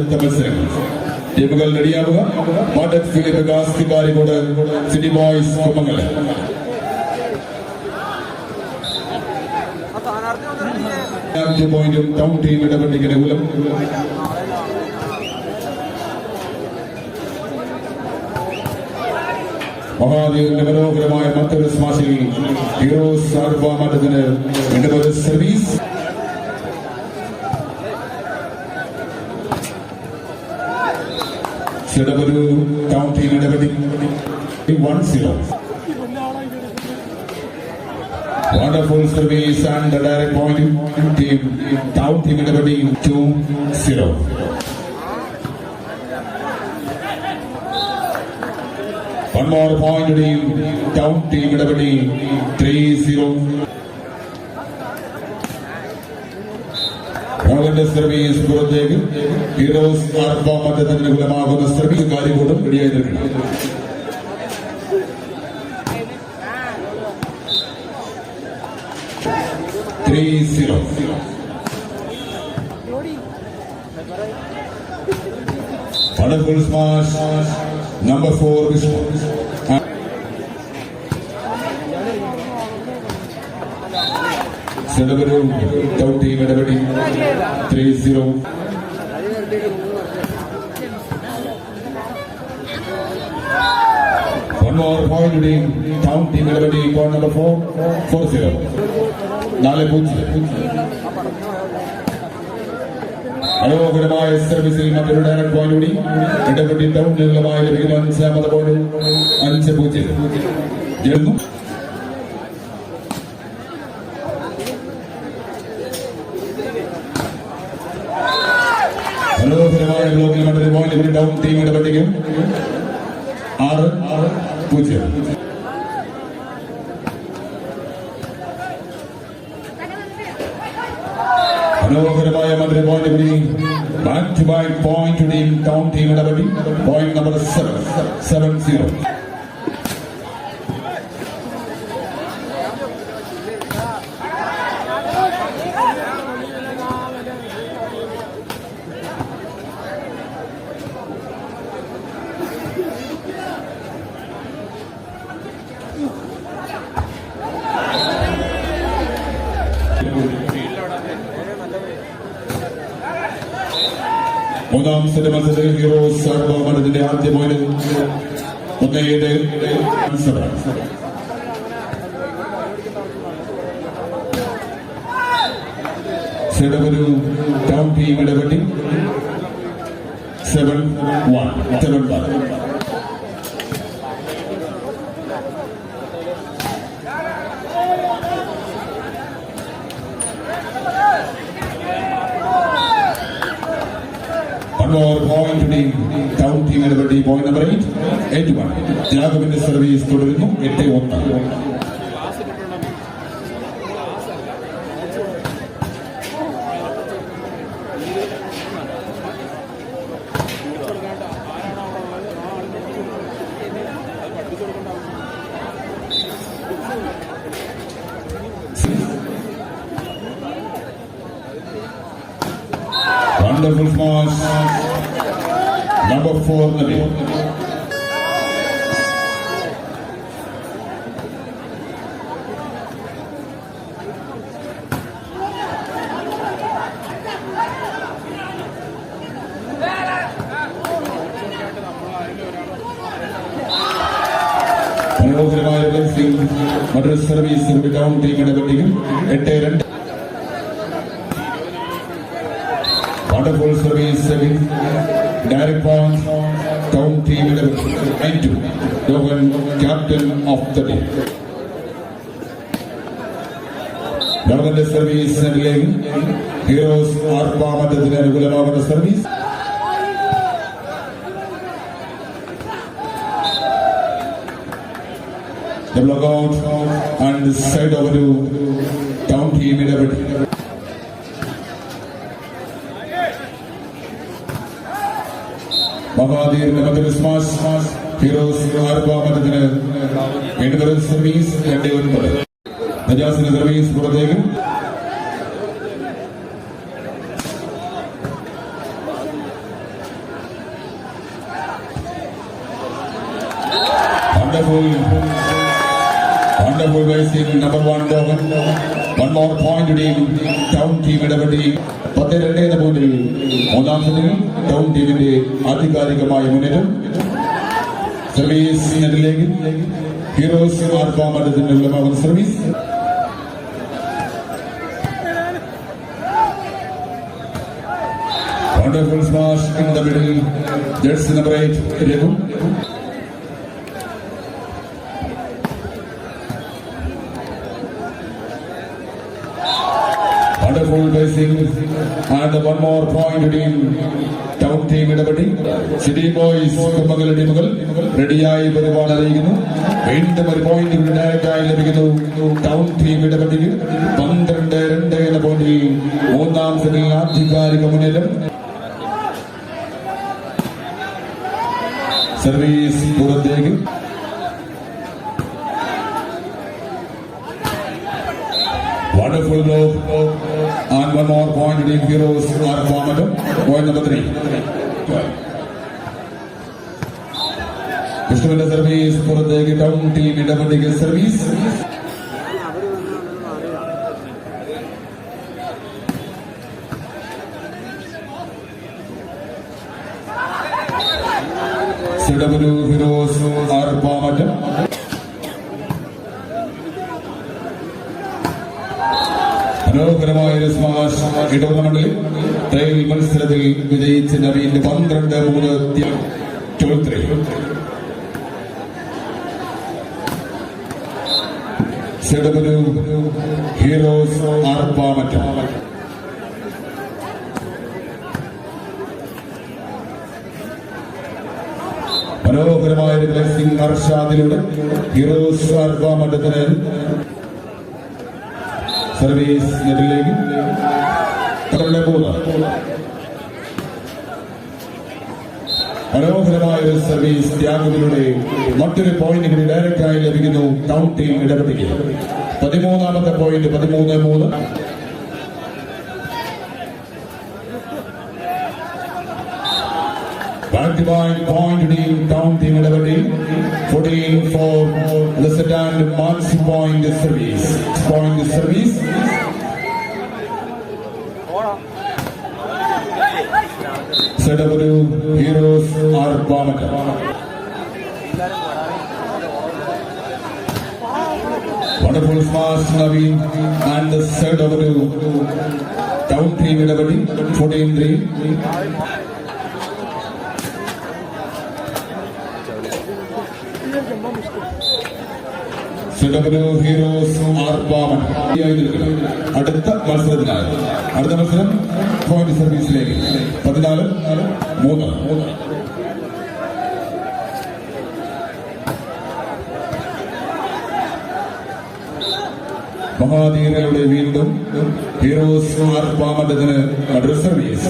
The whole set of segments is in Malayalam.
അടുത്ത മത്സരങ്ങൾ. ടീമുകൾ റെഡിയാവുക. മാഡക് ഫിലിപ്പ് കാസ്തികാരികോട്, സിറ്റി ബോയ്സ് കുമ്മങ്ങല്. പോയിന്റും ടൗൺ ടീം ഇടപെട്ടിക്ക് അനുകൂലം. മഹാദേവിന്റെ മനോഹരമായ മറ്റൊരു സ്മാഷിൽ ഹീറോസ് ആൽഫ മഠത്തിന് ഇടപെടൽ സർവീസ്. ഇടപെടൽ town team ഇടപെടി 1-0. Wonderful service and the direct point team. Town team iടപെടി 2-0. One more point team. Town team ഇടപെടി 3-0. രാഹുലിന്റെ സർവീസ് പുറത്തേക്ക്. ഹീറോസ് ആൽഫ മഠത്തിന് അനുകൂലമാകുന്ന സർവീസ് കാര്യകൂടും റെഡിയായിരിക്കുന്നു. Wonderful smash. Number 4 Vishnu. Celebrate town team iടപെടി 3-0. One more point team. Town team iടപെടി point number 4-0. 4-0. മനോഹരമായ സർവീസിൽ മറ്റൊരു ഡയറക്ട് പോയിന്റ് കൂടി ഇടപെട്ടി ടൗൺ നിങ്ങളുമായി ലഭിക്കുന്ന 5-ാമത് പോയിന്റ് 5-0. മനോഹരമായ ബ്ലോക്കിൽ മറ്റൊരു പോയിന്റ് കൂടി ടൗൺ ടീം ഇടപെട്ടിക്കും 6-0. മനോഹരമായ മറ്റൊരു പോയിന്റ് കൂടി. Back to back point team town team ഇടപെടി പോയിന്റ് നമ്പർ 7-0. മൂന്നാം സെറ്റ് മത്സരത്തിൽ ഹീറോസ് ആൽഫ മഠത്തിന്റെ ആദ്യ പോയിന്റ് 1-7. സെഡബരു ടൗൺ ടീം ഇടപെട്ടി 7-1. One more point team. Town team ഇടപെടി point number 8-1. ജാഗവിന്റെ സർവീസ് തുടരുന്നു 8-1. Wonderful smash. Number 4 Nabi. മനോഹരമായ ബ്ലെസ്സിംഗ് മറ്റൊരു സർവീസ് ടൗൺ ടീം ഇടപെട്ടിക്കും 8-2. Wonderful service, direct point, town team iടപെടി 9-2. Dogan captain of the day. Doganന്റെ service സെന്ററിലേക്ക് ഹീറോസ് ആൽഫ മഠത്തിന് അനുകൂലമാകുന്ന service. The block out and side over to town team ഇടപെടി. മഹാദേവിന്റെ മറ്റൊരു സ്മാഷ്. ഹീറോസ് ആൽഫ മഠത്തിന് ഇടപെടൽ സർവീസ് 2-9. നജാസിന്റെ സർവീസ് പുറത്തേക്ക്. Wonderful racing, number 1 Dogan. One more point team, town team ഇടപെടി 10-2 എന്ന പോയിന്റിൽ മൂന്നാം സെറ്റിൽ ടൗൺ ടീമിന്റെ ആധികാരികമായ മുന്നേറ്റം. സർവീസ് നെറ്റിലേക്ക് ഹീറോസ് ആർപ്പാമറ്റത്തിനുള്ള service. Wonderful smash in the middle. Jersey number 8, Regu. Wonderful racing and one more point team. Town team ഇടപെടി. City boys കുമ്മകൽ ടീമുകൾ റെഡിയായി പരിപാടി അറിയിക്കുന്നു. വീണ്ടും ഒരു പോയിന്റ് ഡയറക്റ്റായി ലഭിക്കുന്നു. ടൗൺ ടീം ഇടപെടി 12-2 എന്ന പോയിന്റിൽ മൂന്നാം സെറ്റിൽ ആധികാരിക മുന്നേറ്റം. സർവീസ് പുറത്തേക്ക്. Wonderful blow and one more point team heroes are formed. Point number 3. വിഷ്ണുവിന്റെ സർവീസ് പുറത്തേക്ക്. ടൗൺ ടീം ഇടപെടിക്ക് service. CW heroes are formed. മനോഹരമായ ഒരു സ്മാഷ് ഇടവമണ്ഡലിൽ ട്രയൽ മത്സരത്തിൽ വിജയിച്ച Naveen 12-3. CW heroes are formed. മനോഹരമായ ഒരു ബ്ലെസ്സിംഗ് അർഷാദിലൂടെ ഹീറോസ് ആർപ്പാമറ്റത്തിന് സർവീസ് നെറ്റിലേക്ക് 3. മനോഹരമായ ഒരു സർവീസ് ത്യാഗത്തിലൂടെ മറ്റൊരു പോയിന്റ് കൂടി ഡയറക്റ്റായി ലഭിക്കുന്നു. ടൗൺ ടീം ഇടപെടിക്കുക. 13ാമത്തെ point 13-3. Back-to-back point team, town team ഇടപെടി. 14-4. The set and marks point service. Point service. CW heroes are formed. Wonderful smash Naveen and the CW town team ഇടപെടി. 14-3. CW heroes are formed. അടുത്ത മത്സരം പോയിന്റ് സർവീസിലേക്ക് 14-3. മഹാധീരയുടെ വീണ്ടും ഹീറോസ് ആർപ്പാമറ്റത്തിന് മറ്റൊരു സർവീസ്.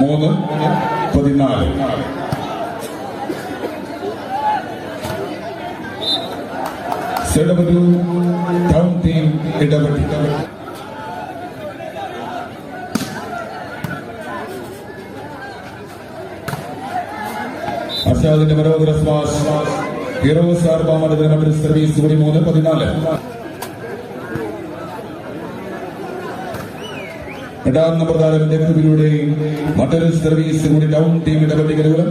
3-14. CW town team ഇടപെടി. അർഷാദിന്റെ മനോഹര സ്മാഷ് ഹീറോസ് ആർപ്പാമറ്റത്തിന് മറ്റൊരു സർവീസ് കൂടി. 3-14. എട്ടാം നമ്പർ താരത്തിന്റെ കൃതിയിലൂടെ മറ്റൊരു സർവീസ് കൂടി. ടൗൺ ടീം ഇടപെടിക്കലുകളും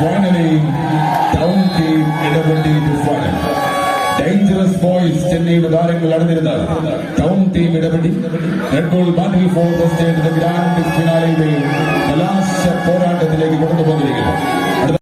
finally town team ഇടപെടി to final. Dangerous boys ചെന്നൈയുടെ താരങ്ങൾ അടഞ്ഞിരുന്ന ടൗൺ ടീം ഇടപെടി red ball battle for the state grand ഫിനാലയുടെ കലാശ പോരാട്ടത്തിലേക്ക് കൊണ്ടുപോകുന്നിരിക്കുന്നു.